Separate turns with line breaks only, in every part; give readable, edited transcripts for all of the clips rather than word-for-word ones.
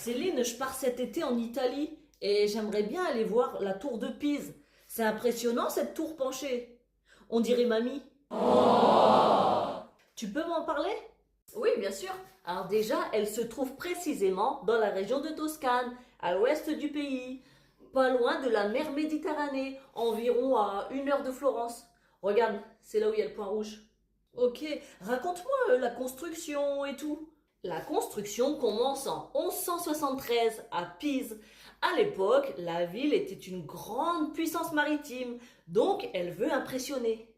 Céline, je pars cet été en Italie et j'aimerais bien aller voir la tour de Pise. C'est impressionnant cette tour penchée. On dirait mamie. Tu peux m'en parler? Oui, bien sûr. Alors déjà, elle se trouve précisément dans la région de Toscane, à l'ouest du pays, pas loin de la mer Méditerranée, environ à 1 heure de Florence. Regarde, c'est là où il y a le point rouge. Ok, raconte-moi la construction et tout. La construction commence en 1173 à Pise. À l'époque, la ville était une grande puissance maritime, donc elle veut impressionner.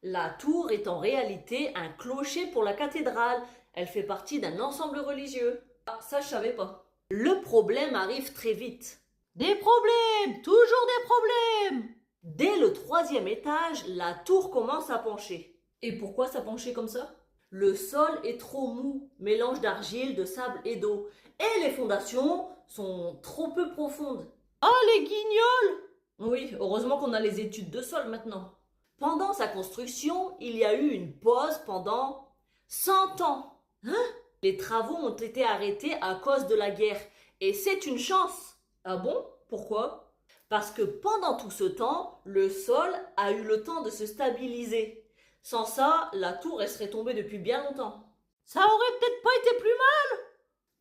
La tour est en réalité un clocher pour la cathédrale. Elle fait partie d'un ensemble religieux. Ah, ça je savais pas. Le problème arrive très vite. Des problèmes, toujours des problèmes. Dès le 3e étage, la tour commence à pencher. Et pourquoi ça penchait comme ça? Le sol est trop mou, mélange d'argile, de sable et d'eau. Et les fondations sont trop peu profondes. Ah, les guignols! Oui, heureusement qu'on a les études de sol maintenant. Pendant sa construction, il y a eu une pause pendant 100 ans. Hein? Les travaux ont été arrêtés à cause de la guerre. Et c'est une chance. Ah bon? Pourquoi? Parce que pendant tout ce temps, le sol a eu le temps de se stabiliser. Sans ça, la tour elle serait tombée depuis bien longtemps. Ça aurait peut-être pas été plus mal.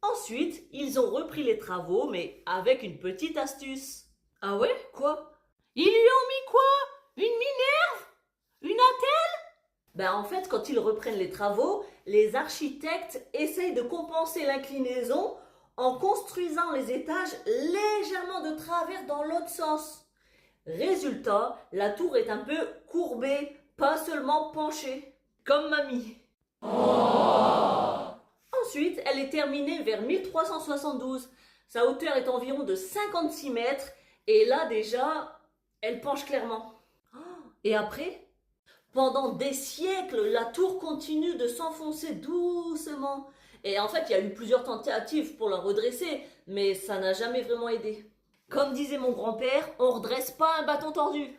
Ensuite, ils ont repris les travaux, mais avec une petite astuce. Ah ouais? Quoi? Ils lui ont mis quoi? Une minerve? Une attelle? Ben en fait, quand ils reprennent les travaux, les architectes essayent de compenser l'inclinaison en construisant les étages légèrement de travers dans l'autre sens. Résultat, la tour est un peu courbée, pas seulement penchée, comme mamie. Ensuite, elle est terminée vers 1372. Sa hauteur est environ de 56 mètres et là déjà, elle penche clairement. Et après? Pendant des siècles, la tour continue de s'enfoncer doucement. Et en fait, il y a eu plusieurs tentatives pour la redresser, mais ça n'a jamais vraiment aidé. Comme disait mon grand-père, on redresse pas un bâton tordu.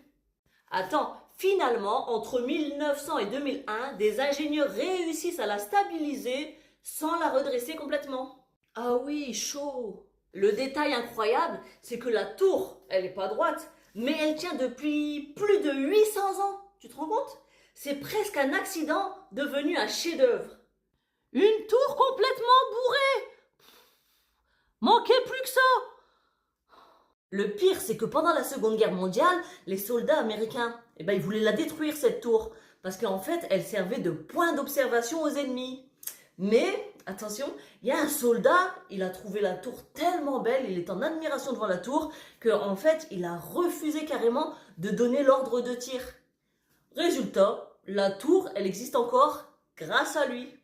Attends, finalement, entre 1900 et 2001, des ingénieurs réussissent à la stabiliser sans la redresser complètement. Ah oui, chaud. Le détail incroyable, c'est que la tour, elle n'est pas droite, mais elle tient depuis plus de 800 ans. Tu te rends compte? C'est presque un accident devenu un chef-d'œuvre. Une tour complètement bourrée. Manquait plus que ça. Le pire, c'est que pendant la Seconde Guerre mondiale, les soldats américains, ils voulaient la détruire cette tour, parce qu'en fait, elle servait de point d'observation aux ennemis. Mais, attention, il y a un soldat, il a trouvé la tour tellement belle, il est en admiration devant la tour, qu'en fait, il a refusé carrément de donner l'ordre de tir. Résultat, la tour, elle existe encore grâce à lui.